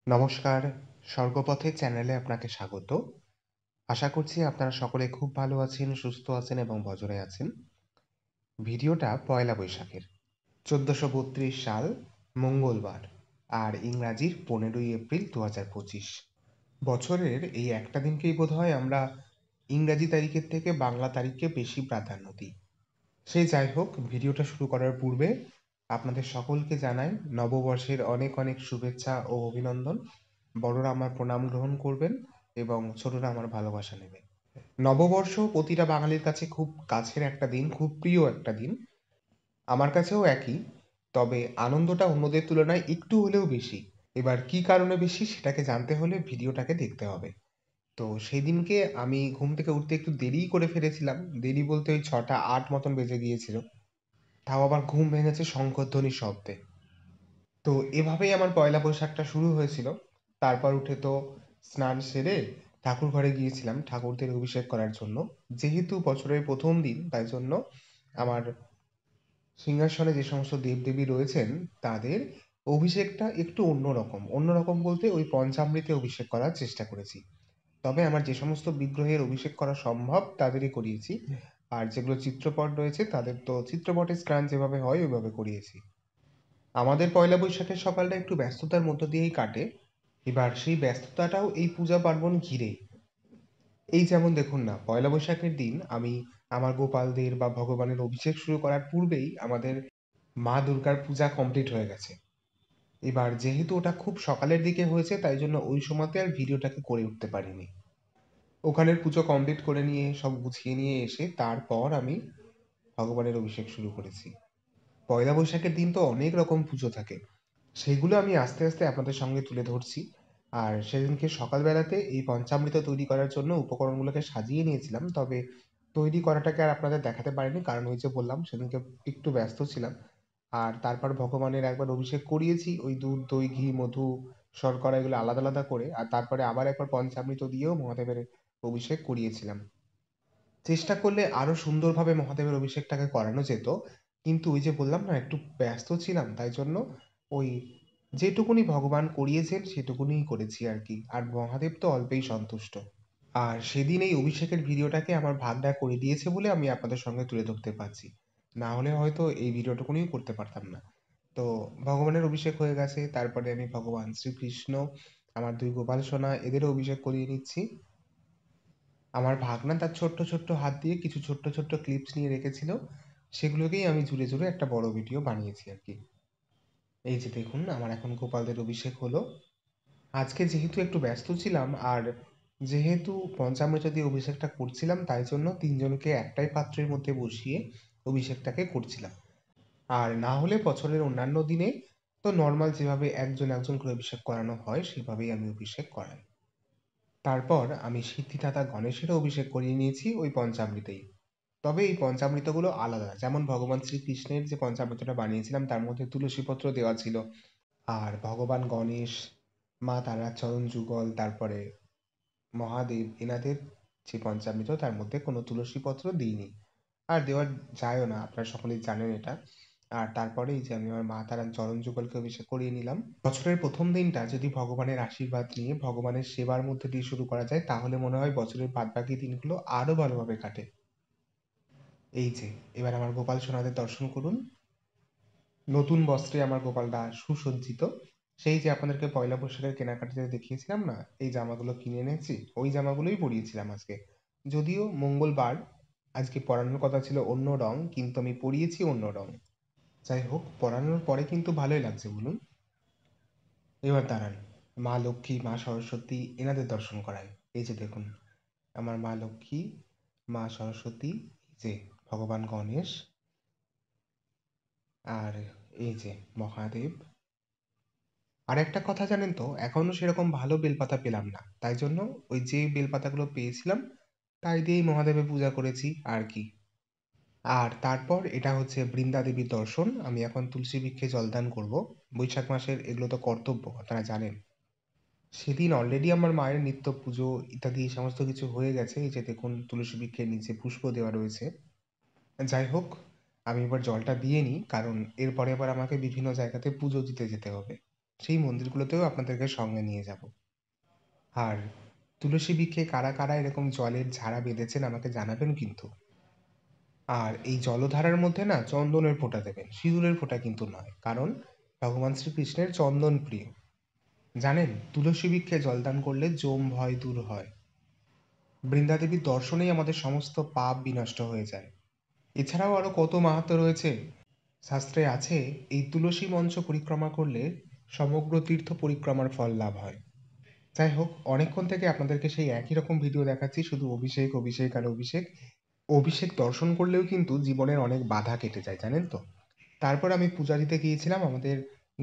নমস্কার, স্বর্গপথে চ্যানেলে আপনাকে স্বাগত। আশা করছি আপনারা সকলে খুব ভালো আছেন, সুস্থ আছেন এবং বজরে আছেন। ভিডিওটা পয়লা বৈশাখের ১৪৩২ সাল মঙ্গলবার আর ইংরাজির ১৫ই এপ্রিল ২০২৫। বছরের এই একটা দিনকেই বোধহয় আমরা ইংরাজি তারিখের থেকে বাংলা তারিখকে বেশি প্রাধান্য দিই। সে যাই হোক, ভিডিওটা শুরু করার পূর্বে আপনাদের সকলকে জানাই নববর্ষের অনেক অনেক শুভেচ্ছা ও অভিনন্দন। বড়রা আমার প্রণাম গ্রহণ করবেন এবং ছোটরা আমার ভালোবাসা নেবে। নববর্ষ প্রতিটা বাঙালির কাছে খুব কাছের একটা দিন, খুব প্রিয় একটা দিন। আমার কাছেও একই, তবে আনন্দটা অন্যদের তুলনায় একটু হলেও বেশি। এবার কি কারণে বেশি সেটাকে জানতে হলে ভিডিওটাকে দেখতে হবে। তো সেদিনকে আমি ঘুম থেকে উঠতে একটু দেরিই করে ফেলেছিলাম। দেরি বলতে ওই ৬টা ৮ মতন বেজে গিয়েছিল। তাও আবার ঘুম ভেঙেছে শঙ্খধ্বনির শব্দে। তো এভাবেই আমার পয়লা বৈশাখটা শুরু হয়েছিল। তারপর উঠে তো স্নান সেরে ঠাকুর ঘরে গিয়েছিলাম ঠাকুরদের অভিষেক করার জন্য। যেহেতু বছরের ১ম দিন তাই জন্য আমার সিংহাসনে যে সমস্ত দেবদেবী রয়েছেন তাদের অভিষেকটা একটু অন্যরকম। অন্যরকম বলতে ওই পঞ্চামৃতে অভিষেক করার চেষ্টা করেছি। তবে আমার যে সমস্ত বিগ্রহের অভিষেক করা সম্ভব তাদেরই করিয়েছি। আর যেগুলো চিত্রপট রয়েছে তাদের তো চিত্রপটের স্নান যেভাবে হয় ওইভাবে করিয়েছি। আমাদের পয়লা বৈশাখের সকালটা একটু ব্যস্ততার মধ্য দিয়েই কাটে। এবার সেই ব্যস্ততাটাও এই পূজা পার্বণ ঘিরেই। এই যেমন দেখুন না, পয়লা বৈশাখের দিন আমি আমার গোপালদের বা ভগবানের অভিষেক শুরু করার পূর্বেই আমাদের মা দুর্গার পূজা কমপ্লিট হয়ে গেছে। এবার যেহেতু ওটা খুব সকালের দিকে হয়েছে তাই জন্য ওই সময়তে আর ভিডিওটাকে করে উঠতে পারিনি। ওখানের পুজো কমপ্লিট করে নিয়ে সব গুছিয়ে নিয়ে এসে তারপর আমি ভগবানের অভিষেক শুরু করেছি। পয়লা বৈশাখের দিন তো অনেক রকম পুজো থাকে, সেইগুলো আমি আস্তে আস্তে আপনাদের সঙ্গে তুলে ধরছি। আর সেদিনকে সকালবেলাতে এই পঞ্চামৃত তৈরি করার জন্য উপকরণগুলোকে সাজিয়ে নিয়েছিলাম, তবে তৈরি করাটাকে আর আপনাদের দেখাতে পারিনি, কারণ ওই যে বললাম সেদিনকে একটু ব্যস্ত ছিলাম। আর তারপর ভগবানের একবার অভিষেক করিয়েছি ওই দুধ দই ঘি মধু শর্করা এগুলো আলাদা আলাদা করে, আর তারপরে আবার একবার পঞ্চামৃত দিয়েও মহাদেবের অভিষেক করিয়েছিলাম। চেষ্টা করলে আরো সুন্দরভাবে মহাদেবের অভিষেকটাকে করানো যেত, কিন্তু ওই যে বললাম না একটু ব্যস্ত ছিলাম তাই জন্য ওই যেটুকুনি ভগবান করিয়েছেন সেটুকুনিই করেছি আর কি। আর মহাদেব তো অল্পেই সন্তুষ্ট। আর সেদিন এই অভিষেকের ভিডিওটাকে আমার ভাগনা করে দিয়েছে বলে আমি আপনাদের সঙ্গে তুলে ধরতে পারছি, না হলে হয়তো এই ভিডিওটুকুনিও করতে পারতাম না। তো ভগবানের অভিষেক হয়ে গেছে, তারপরে আমি ভগবান শ্রীকৃষ্ণ, আমার দুই গোপাল সোনা এদেরও অভিষেক করিয়ে নিচ্ছি। আমার ভাগনা তার ছোট্ট ছোট্ট হাত দিয়ে কিছু ছোট্ট ছোট্ট ক্লিপস নিয়ে রেখেছিল, সেগুলোকেই আমি জুড়ে জুড়ে একটা বড় ভিডিও বানিয়েছি আর কি। এই যে দেখুন আমার এখন গোপালদের অভিষেক হলো। আজকে যেহেতু একটু ব্যস্ত ছিলাম আর যেহেতু পঞ্চামৃত দিয়ে অভিষেকটা করছিলাম তাই জন্য তিনজনকে একটাই পাত্রের মধ্যে বসিয়ে অভিষেকটাকে করছিলাম। আর না হলে বছরের অন্যান্য দিনে তো নর্মাল যেভাবে একজন একজন করে অভিষেক করানো হয় সেভাবেই আমি অভিষেক করাই। তারপর আমি সিদ্ধিদাতা গণেশেরও অভিষেক করিয়ে নিয়েছি ওই পঞ্চামৃতেই। তবে এই পঞ্চামৃতগুলো আলাদা, যেমন ভগবান শ্রীকৃষ্ণের যে পঞ্চামৃতটা বানিয়েছিলাম তার মধ্যে তুলসীপত্র দেওয়া ছিল। আর ভগবান গণেশ, মা তারার চরণ যুগল, তারপরে মহাদেব এনাদের যে পঞ্চামৃত তার মধ্যে কোনো তুলসীপত্র দিইনি, আর দেওয়ার যায়ও না, আপনারা সকলেই জানেন এটা। আর তারপরে এই যে আমি আমার মা তারার চরণ যুগলকে অভিষেক করিয়ে নিলাম। বছরের প্রথম দিনটা যদি ভগবানের আশীর্বাদ নিয়ে ভগবানের সেবার মধ্যে দিয়ে শুরু করা যায় তাহলে মনে হয় বছরের বাদবাকি দিনগুলো আরো ভালোভাবে কাটে। এই যে এবার আমার গোপাল সোনাদের দর্শন করুন। নতুন বস্ত্রে আমার গোপালটা সুসজ্জিত। সেই যে আপনাদেরকে পয়লা বৈশাখের কেনাকাটাতে দেখিয়েছিলাম না, এই জামাগুলো কিনে এনেছি, ওই জামাগুলোই পরিয়েছিলাম আজকে। যদিও মঙ্গলবার, আজকে পরানোর কথা ছিল অন্য রং কিন্তু আমি পরিয়েছি অন্য রং। যাই হোক, পরানোর পরে কিন্তু ভালোই লাগছে বলুন। এবার দাঁড়ান, মা লক্ষ্মী মা সরস্বতী এনাদের দর্শন করায়। এই যে দেখুন আমার মা লক্ষ্মী, মা সরস্বতী, এই যে ভগবান গণেশ, আর এই যে মহাদেব। আর একটা কথা জানেন তো, এখনো সেরকম ভালো বেলপাতা পেলাম না, তাই জন্য ওই যে বেলপাতাগুলো পেয়েছিলাম তাই দিয়েই মহাদেবের পূজা করেছি আর কি। আর তারপর এটা হচ্ছে বৃন্দা দেবীর দর্শন। আমি এখন তুলসী বৃক্ষে জলদান করব। বৈশাখ মাসের এগুলো তো কর্তব্য, আপনারা জানেন। সেদিন অলরেডি আমার মায়ের নিত্য পুজো ইত্যাদি এই সমস্ত কিছু হয়ে গেছে। এই যে দেখুন তুলসী বৃক্ষের নিচে পুষ্প দেওয়া রয়েছে। যাই হোক, আমি এবার জলটা দিয়ে নিই, কারণ এরপরে আবার আমাকে বিভিন্ন জায়গাতে পুজো দিতে যেতে হবে। সেই মন্দিরগুলোতেও আপনাদেরকে সঙ্গে নিয়ে যাব। আর তুলসী বৃক্ষে কারা কারা এরকম জলের ঝাড়া বেঁধেছেন আমাকে জানাবেন কিন্তু। আর এই জলধারার মধ্যে না চন্দনের ফোঁটা দেবেন, সিঁদুরের ফোঁটা কিন্তু নয়, কারণ ভগবান শ্রীকৃষ্ণের চন্দন প্রিয়। জানেন তুলসী বৃক্ষে জলদান করলে যম ভয় দূর হয়, বৃন্দাদেবীর দর্শনেই আমাদের সমস্ত পাপ বিনষ্ট হয়ে যায়। এছাড়াও আরো কত মাহাত্ম্য রয়েছে। শাস্ত্রে আছে এই তুলসী মঞ্চ পরিক্রমা করলে সমগ্র তীর্থ পরিক্রমার ফল লাভ হয়। যাই হোক, অনেকক্ষণ থেকে আপনাদেরকে সেই একই রকম ভিডিও দেখাচ্ছি, শুধু অভিষেক অভিষেক আর অভিষেক। অভিষেক দর্শন করলেও কিন্তু জীবনের অনেক বাধা কেটে যায়, জানেন তো। তারপর আমি পূজা দিতে গিয়েছিলাম আমাদের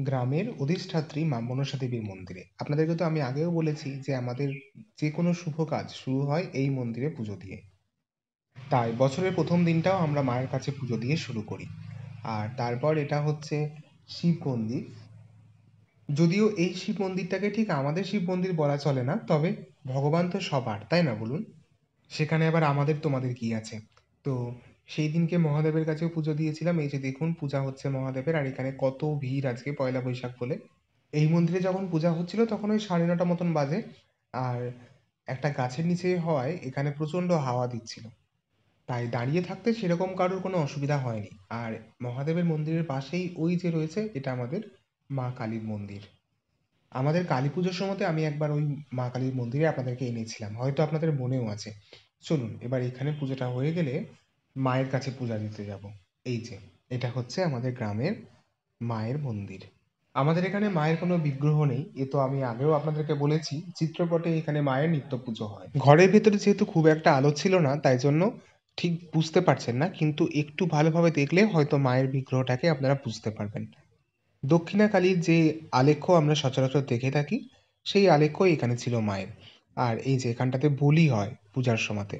গ্রামের অধিষ্ঠাত্রী মা মনসা দেবীর মন্দিরে। আপনাদেরকে তো আমি আগেও বলেছি যে আমাদের যে কোনো শুভ কাজ শুরু হয় এই মন্দিরে পুজো দিয়ে। তাই বছরের প্রথম দিনটাও আমরা মায়ের কাছে পুজো দিয়ে শুরু করি। আর তারপর এটা হচ্ছে শিব মন্দির। যদিও এই শিব মন্দিরটাকে ঠিক আমাদের শিব মন্দির বলা চলে না, তবে ভগবান তো সবার, তাই না বলুন? সেখানে আবার আমাদের তোমাদের কি আছে? তো সেই দিনকে মহাদেবের কাছেও পুজো দিয়েছিলাম। এই যে দেখুন পূজা হচ্ছে মহাদেবের, আর এখানে কত ভিড় আজকে পয়লা বৈশাখ বলে। এই মন্দিরে যখন পূজা হচ্ছিল তখন ওই 9:30 মতন বাজে। আর একটা গাছের নিচে হওয়ায় এখানে প্রচণ্ড হাওয়া দিচ্ছিল। তাই দাঁড়িয়ে থাকতে সেরকম কারোর কোনো অসুবিধা হয়নি। আর মহাদেবের মন্দিরের পাশেই ওই যে রয়েছে এটা আমাদের মা কালীর মন্দির। আমাদের কালী পুজোর সময়তে আমি একবার ওই মা কালীর মন্দিরে আপনাদেরকে এনেছিলাম, হয়তো আপনাদের মনেও আছে। চলুন এবার এখানে পুজোটা হয়ে গেলে মায়ের কাছে পূজা দিতে যাব। এই যে এটা হচ্ছে আমাদের গ্রামের মায়ের মন্দির। আমাদের এখানে মায়ের কোনো বিগ্রহ নেই, এ তো আমি আগেও আপনাদেরকে বলেছি। চিত্রপটে এখানে মায়ের নিত্য পুজো হয়। ঘরের ভেতরে যেহেতু খুব একটা আলো ছিল না, তাই জন্য ঠিক বুঝতে পারছেন না, কিন্তু একটু ভালোভাবে দেখলে হয়তো মায়ের বিগ্রহটাকে আপনারা বুঝতে পারবেন। দক্ষিণাকালীর যে আলেখ্য আমরা সচরাচর দেখে থাকি, সেই আলেখ্যই এখানে ছিল মায়ের। আর এই যে এখানটাতে বলি হয় পূজার সময়তে,